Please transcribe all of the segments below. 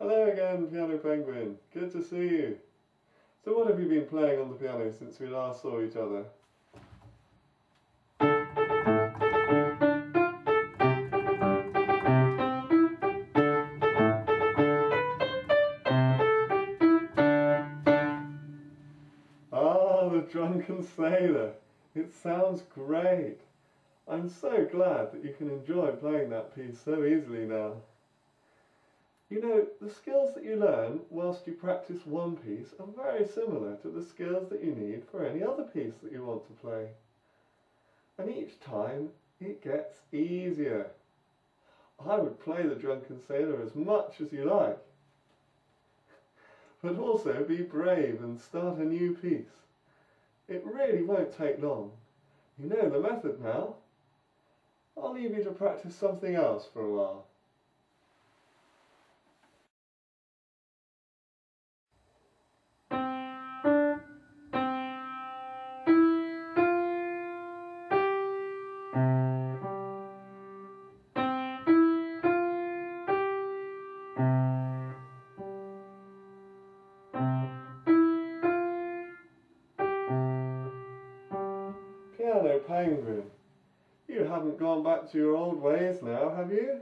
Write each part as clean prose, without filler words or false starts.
Hello again, Piano Penguin. Good to see you. So what have you been playing on the piano since we last saw each other? Ah, the Drunken Sailor. It sounds great. I'm so glad that you can enjoy playing that piece so easily now. You know, the skills that you learn whilst you practice one piece are very similar to the skills that you need for any other piece that you want to play. And each time it gets easier. I would play the Drunken Sailor as much as you like. But also be brave and start a new piece. It really won't take long. You know the method now. I'll leave you to practice something else for a while. Piano Penguin, you haven't gone back to your old ways now, have you?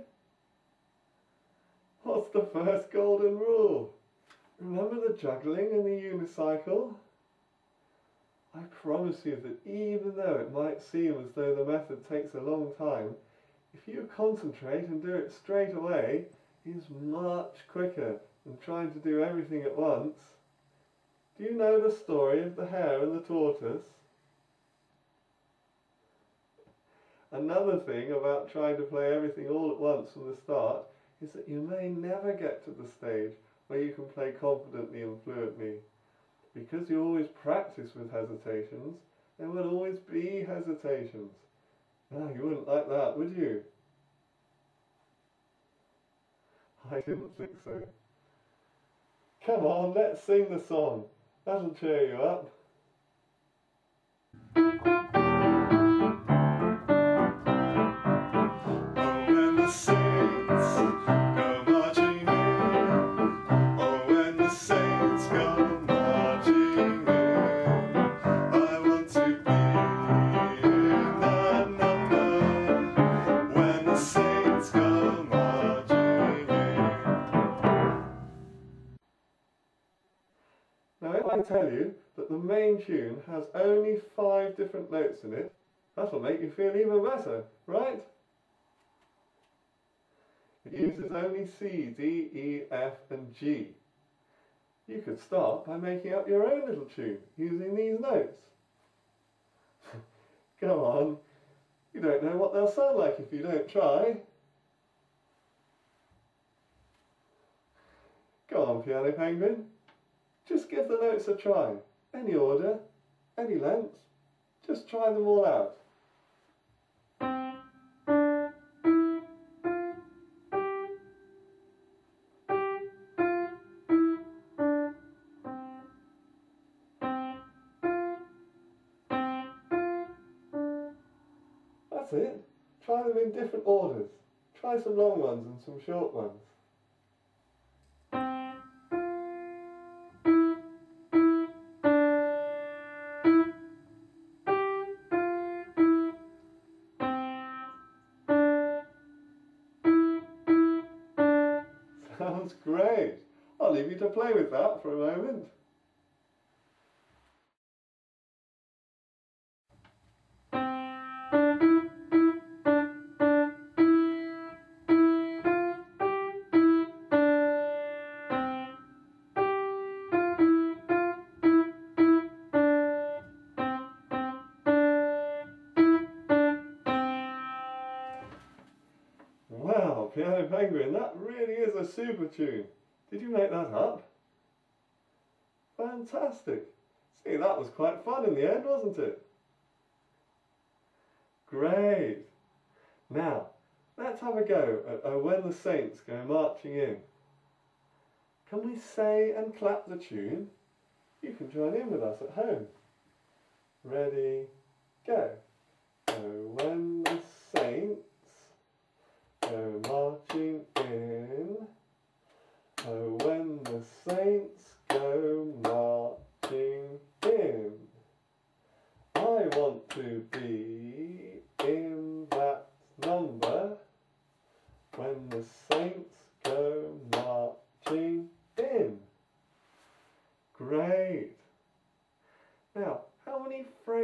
What's the first golden rule? Remember the juggling and the unicycle? I promise you that even though it might seem as though the method takes a long time, if you concentrate and do it straight away, it's much quicker than trying to do everything at once. Do you know the story of the hare and the tortoise? Another thing about trying to play everything all at once from the start is that you may never get to the stage where you can play confidently and fluently. Because you always practice with hesitations, there will always be hesitations. Now, you wouldn't like that, would you? I didn't think so. Come on, let's sing the song. That'll cheer you up. Now if I tell you that the main tune has only 5 different notes in it, that'll make you feel even better, right? It uses only C, D, E, F and G. You could start by making up your own little tune using these notes. Come on, you don't know what they'll sound like if you don't try. Go on, Piano Penguin. Just give the notes a try. Any order, any length, just try them all out. That's it. Try them in different orders. Try some long ones and some short ones. Sounds great. I'll leave you to play with that for a moment. Wow, Piano Penguin, that really is a super tune. Did you make that up? Fantastic. See, that was quite fun in the end, wasn't it? Great. Now, let's have a go at When the Saints Go Marching In. Can we say and clap the tune? You can join in with us at home. Ready, go. Oh, when the saints go marching in. Oh,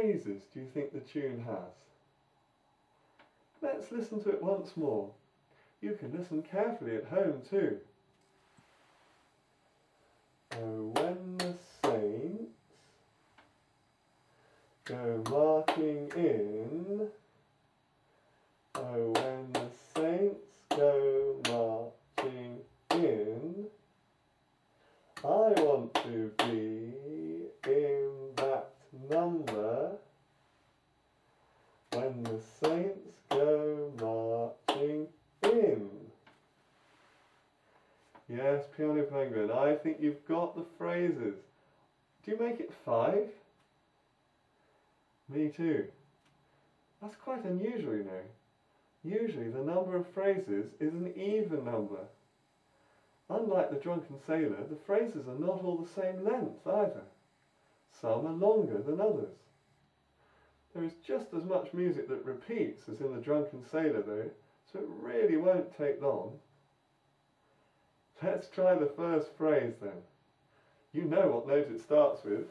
phrases do you think the tune has? Let's listen to it once more. You can listen carefully at home too. Oh, when the saints go marching in. Oh, when the saints go marching in. I want to be in that number. When the saints go marching in. Yes, Piano Penguin, I think you've got the phrases. Do you make it 5? Me too. That's quite unusual, you know. Usually the number of phrases is an even number. Unlike the Drunken Sailor, the phrases are not all the same length either. Some are longer than others. There is just as much music that repeats as in the Drunken Sailor though, so it really won't take long. Let's try the first phrase then. You know what note it starts with.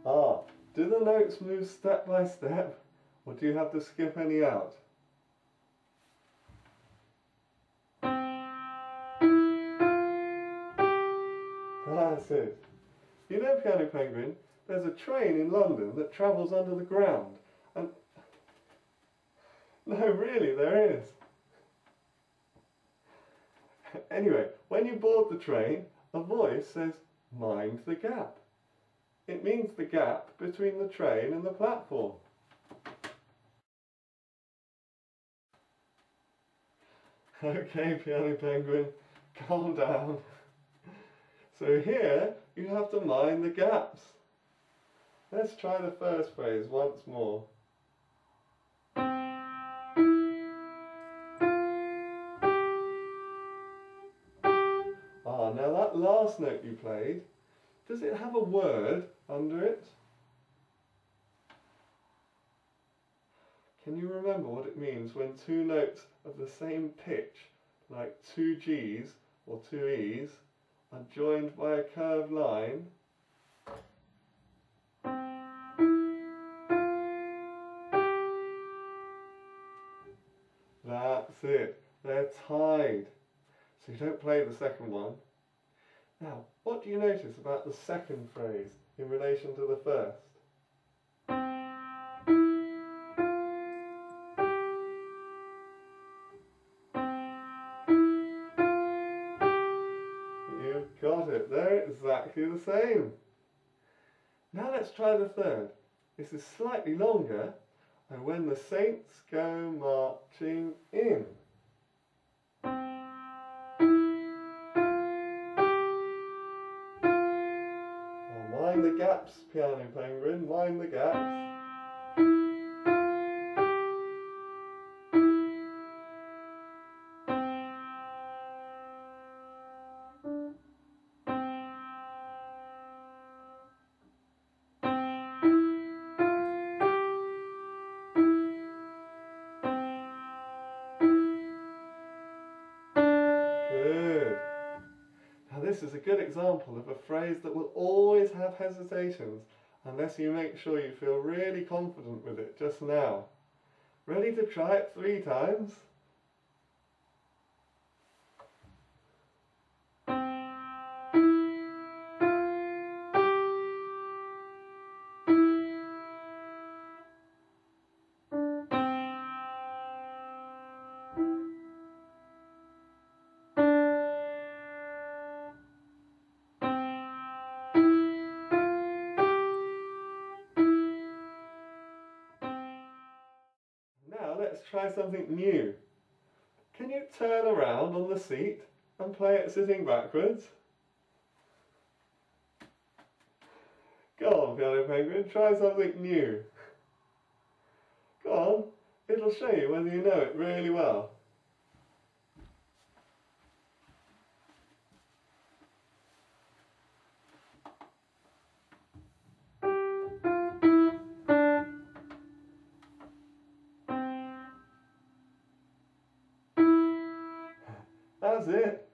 Ah, do the notes move step by step, or do you have to skip any out? That's it. You know, Piano Penguin, there's a train in London that travels under the ground, and... No, really, there is. Anyway, when you board the train, a voice says, "Mind the gap." It means the gap between the train and the platform. Okay, Piano Penguin, calm down. So here, you have to mind the gaps. Let's try the first phrase once more. Ah, now that last note you played, does it have a word under it? Can you remember what it means when two notes of the same pitch, like two G's or two E's, are joined by a curved line? That's it, they're tied. So you don't play the second one. Now, what do you notice about the second phrase in relation to the first? You've got it, they're exactly the same. Now let's try the third. This is slightly longer, and when the saints go marching in. Mind the gaps, Piano Penguin, mind the gaps. Good. Now this is a good example of a phrase that will always have hesitations unless you make sure you feel really confident with it just now. Ready to try it 3 times? Now let's try something new. Can you turn around on the seat and play it sitting backwards? Go on, Piano Penguin, try something new. Go on, it'll show you whether you know it really well. That's it.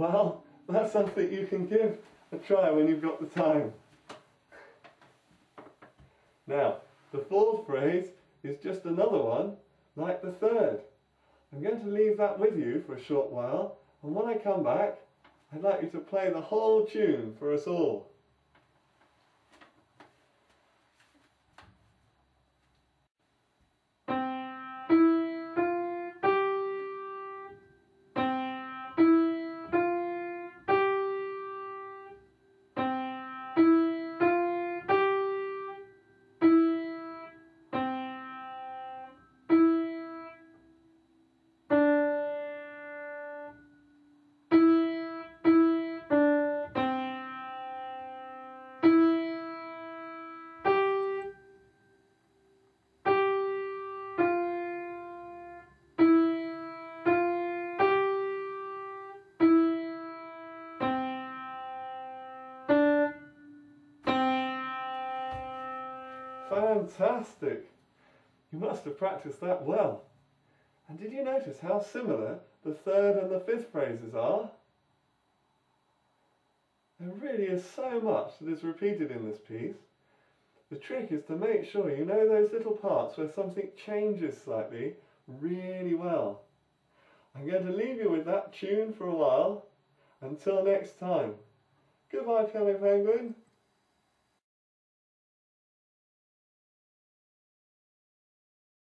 Well, that's something you can give a try when you've got the time. Now, the fourth phrase is just another one, like the third. I'm going to leave that with you for a short while, and when I come back, I'd like you to play the whole tune for us all. Fantastic! You must have practiced that well. And did you notice how similar the third and the fifth phrases are? There really is so much that is repeated in this piece. The trick is to make sure you know those little parts where something changes slightly really well. I'm going to leave you with that tune for a while. Until next time. Goodbye, Piano Penguin.